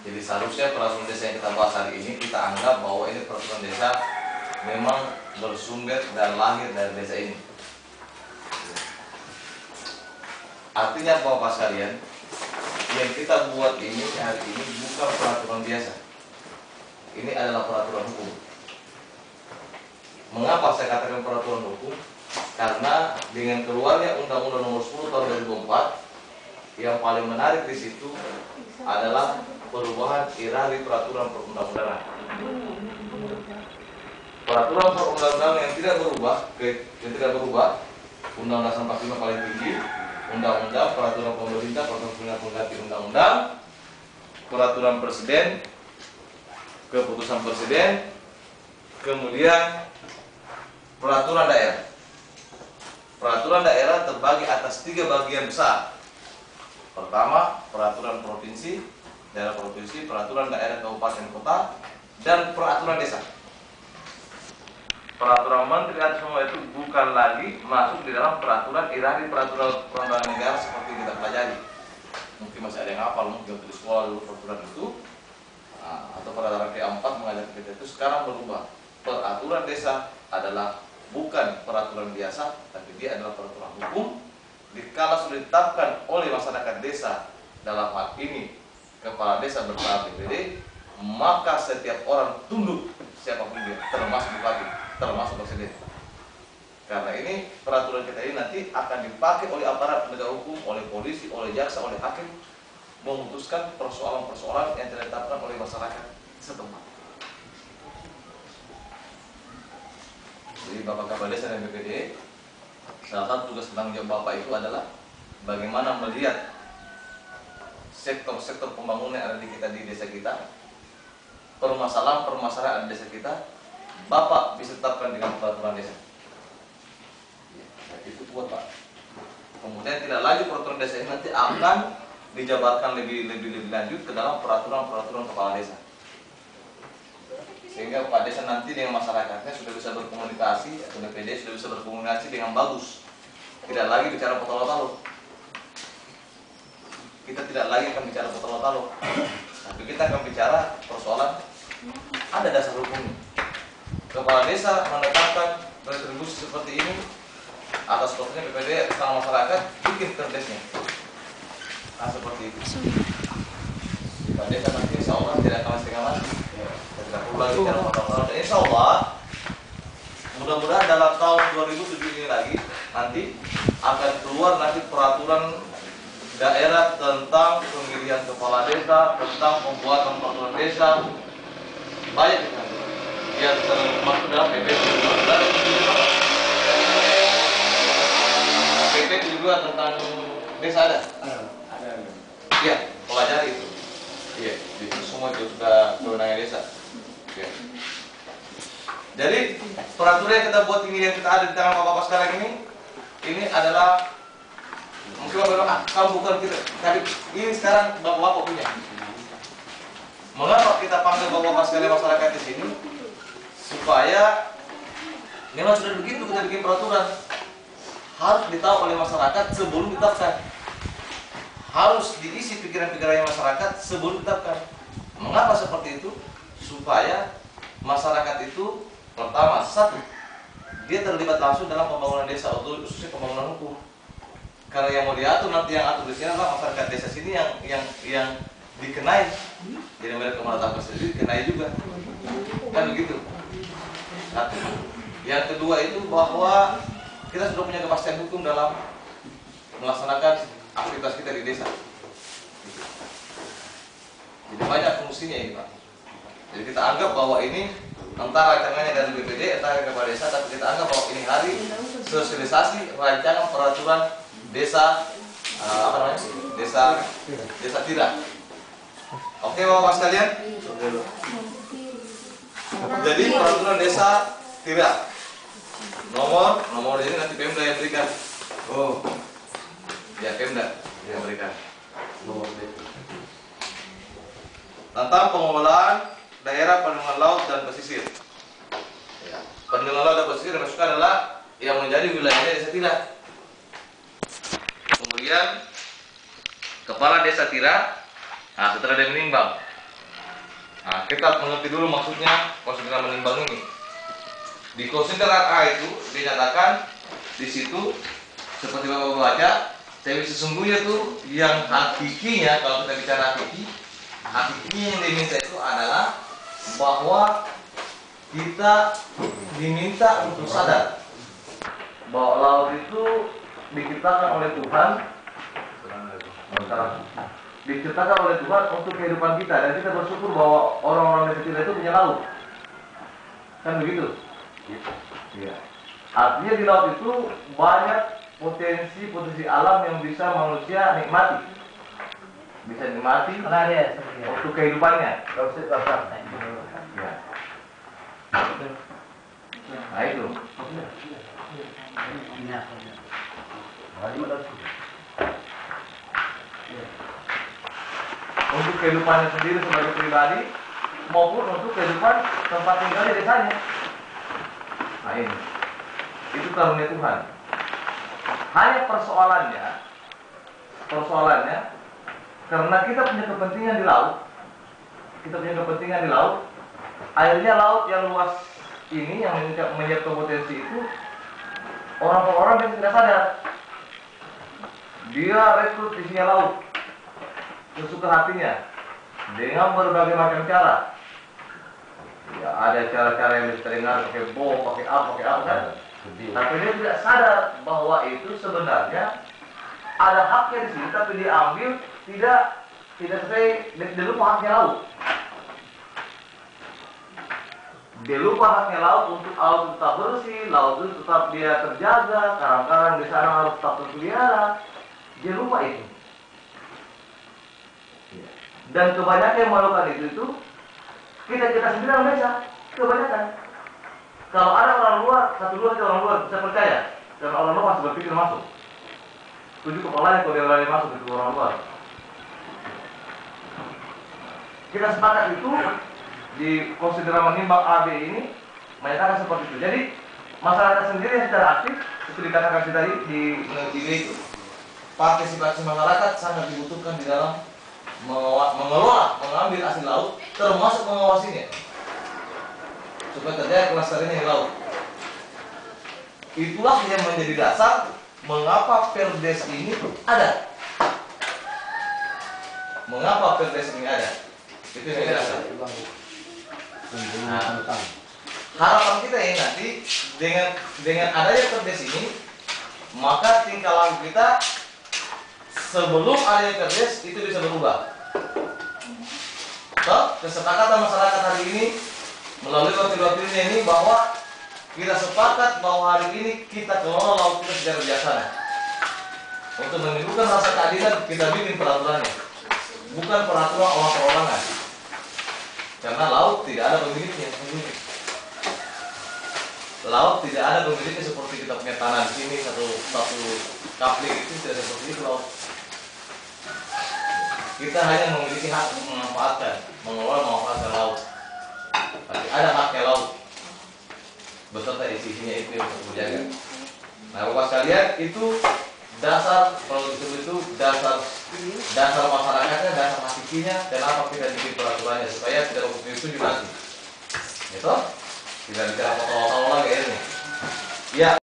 Jadi seharusnya peraturan desa yang kita bahas hari ini kita anggap bahwa ini peraturan desa memang bersumber dan lahir dari desa ini. Artinya Bapak sekalian, yang kita buat ini hari ini bukan peraturan biasa. Ini adalah peraturan hukum. Mengapa saya katakan peraturan hukum? Karena dengan keluarnya Undang-Undang Nomor 10 Tahun 2004, yang paling menarik di situ adalah perubahan irari peraturan perundang-undangan. Peraturan perundang-undangan yang tidak berubah, Undang-Undang 45 paling tinggi, Undang-Undang, peraturan pemerintah, peraturan pengganti undang-undang, peraturan presiden, keputusan presiden, kemudian peraturan daerah. Peraturan daerah terbagi atas 3 bagian besar. Pertama, peraturan provinsi, daerah provinsi, peraturan daerah kabupaten kota, dan peraturan desa. Peraturan menteri dan semua itu bukan lagi masuk di dalam peraturan irari peraturan perundangan negara seperti yang kita pelajari. Mungkin masih ada yang hafal, mungkin di sekolah dulu peraturan itu, atau peraturan P4 mengajar kita itu sekarang berubah. Peraturan desa adalah bukan peraturan biasa, tapi dia adalah peraturan hukum. Dikala sudah ditetapkan oleh masyarakat desa, dalam hal ini kepala desa bersama BPD, maka setiap orang tunduk siapapun dia, termasuk bupati, termasuk presiden. Karena ini peraturan kita ini nanti akan dipakai oleh aparat penegak hukum, oleh polisi, oleh jaksa, oleh hakim, memutuskan persoalan-persoalan yang tidak ditetapkan oleh masyarakat setempat. Jadi Bapak Kepala Desa dan BPD, salah satu tugas tanggung jawab Bapak itu adalah bagaimana melihat sektor-sektor pembangunan yang ada di desa kita, permasalahan-permasalahan di desa kita, Bapak bisa tetapkan dengan peraturan desa. Ya, itu kuat Pak. Kemudian tidak lagi peraturan desa ini nanti akan dijabarkan lebih lanjut ke dalam peraturan-peraturan kepala desa. Sehingga Pak Desa nanti dengan masyarakatnya sudah bisa berkomunikasi, atau DPD sudah bisa berkomunikasi dengan bagus. Tidak lagi bicara potolo-talo. Kita tidak lagi akan bicara potolo-talo, tapi kita akan bicara persoalan ada dasar hukumnya. Kepala desa menetapkan retribusi seperti ini, atas kontennya BPD sama masyarakat bikin kerdesnya. Seperti itu. Kepala desa nanti insya Allah tidak akan setengah mati. Tidak perlu lagi bicara potolo-talo. Insya Allah mudah-mudahan dalam tahun 2007 ini lagi nanti akan keluar nanti peraturan daerah tentang pemilihan kepala desa, tentang pembuatan peraturan desa, banyak yang termasuk dalam PP juga tentang desa ada. Iya, pelajari itu. Iya, itu semua itu sudah kewenangan desa. Ya. Jadi peraturan yang kita buat ini yang kita ada di tangan bapak-bapak sekarang ini adalah mungkin bapak bilang, kamu bukan kita, tapi ini sekarang bapak-bapak punya. Mengapa kita panggil bapak-bapak sekalian masyarakat di sini? Supaya memang sudah begitu kita bikin peraturan harus ditahu oleh masyarakat sebelum ditetapkan. Harus diisi pikiran-pikirannya masyarakat sebelum ditetapkan. Mengapa seperti itu? Supaya masyarakat itu pertama, satu, dia terlibat langsung dalam pembangunan desa, khususnya pembangunan hukum. Karena yang mau diatur nanti yang atur di sini adalah masyarakat desa sini yang dikenai. Jadi mereka menetapkan sendiri dikenai juga. Kan begitu. Satu. Yang kedua itu bahwa kita sudah punya kepastian hukum dalam melaksanakan aktivitas kita di desa. Jadi banyak fungsinya ini Pak. Jadi kita anggap bahwa ini antara rancangannya dari BPD, antara kepala desa, tapi kita anggap bahwa ini hari sosialisasi rancangan peraturan desa, desa Tira. Oke bapak sekalian. Jadi peraturan desa Tira. Nomor ini nanti Pemda yang berikan. Oh, ya Pemda yang berikan. Nomor tentang pengelolaan daerah perlindungan laut dan pesisir. Ya. Perlindungan laut dan pesisir maksudnya adalah yang menjadi wilayahnya desa Tira. Kemudian kepala desa Tira, setelah dia menimbang Nah, kita mengerti dulu maksudnya konsideran menimbang ini. Di konsideran A itu dinyatakan di situ seperti Bapak baca, cewek sesungguhnya tuh yang hakikinya, kalau kita bicara hakikinya yang diminta itu adalah bahwa kita diminta untuk sadar bahwa laut itu diciptakan oleh Tuhan, diciptakan oleh Tuhan untuk kehidupan kita, dan kita bersyukur bahwa orang-orang di kecil itu punya laut, kan begitu? Ya. Artinya di laut itu banyak potensi alam yang bisa manusia nikmati, bisa nikmati untuk kehidupannya. Ya. Nah itu. Untuk kehidupannya sendiri sebagai pribadi maupun untuk kehidupan tempat tinggalnya desanya. Nah ini, itu karunia Tuhan. Hanya persoalannya karena kita punya kepentingan di laut, akhirnya laut yang luas ini yang menyiapkan potensi itu orang yang tidak sadar, dia rekrut isinya laut sesuka hatinya dengan berbagai macam cara. Ya, ada cara-cara yang bisa dengar pakai bom, pakai apa kan. Tapi dia tidak sadar bahwa itu sebenarnya ada haknya di sini, tapi diambil tidak sesuai, dia lupa haknya laut. Dia lupa haknya laut untuk laut tetap bersih, laut itu tetap dia terjaga, karang-karang di sana harus tetap terpelihara. Dia lupa itu. Dan kebanyakan yang melakukan itu kita sendiri orang desa, kebanyakan. Kalau ada orang luar, satu dua orang luar bisa percaya, karena orang luar masih berpikir masuk. Tujuh kepalanya kalau dia berani masuk itu orang luar. Kita sepakat itu di konsideran menimbang A, B ini menyatakan seperti itu. Jadi masyarakat sendiri yang secara aktif, seperti dikatakan tadi di itu, partisipasi masyarakat sangat dibutuhkan di dalam mengelola, mengambil hasil laut, termasuk mengawasinya supaya terjadi kelestariannya di laut. Itulah yang menjadi dasar mengapa Perdes ini ada. Mengapa Perdes ini ada? Itu yang menjadi dasar. Nah, harapan kita ini nanti dengan adanya Perdes ini, maka tingkah laku kita sebelum adanya Perdes itu bisa berubah. So, kesepakatan masyarakat hari ini melalui wakil-wakilnya ini bahwa kita sepakat bahwa hari ini kita kelola laut kita secara bijaksana. Untuk menimbulkan rasa keadilan kita bikin peraturannya, bukan peraturan orang-orangan. Karena laut tidak ada pemiliknya sendiri. Laut tidak ada pemiliknya seperti kita punya tanah di sini satu kapling itu tidak seperti itu laut. Kita hanya memiliki hak untuk memanfaatkan laut. Tapi ada haknya laut beserta isinya itu yang perlu dijaga. Nah, Bapak sekalian, itu dasar, kalau disebut itu dasar masyarakatnya, dasar hakikinya, kenapa kita bikin peraturannya supaya tidak begitu nanti. Gitu? Tidak bicara foto-foto lagi ini. Ya.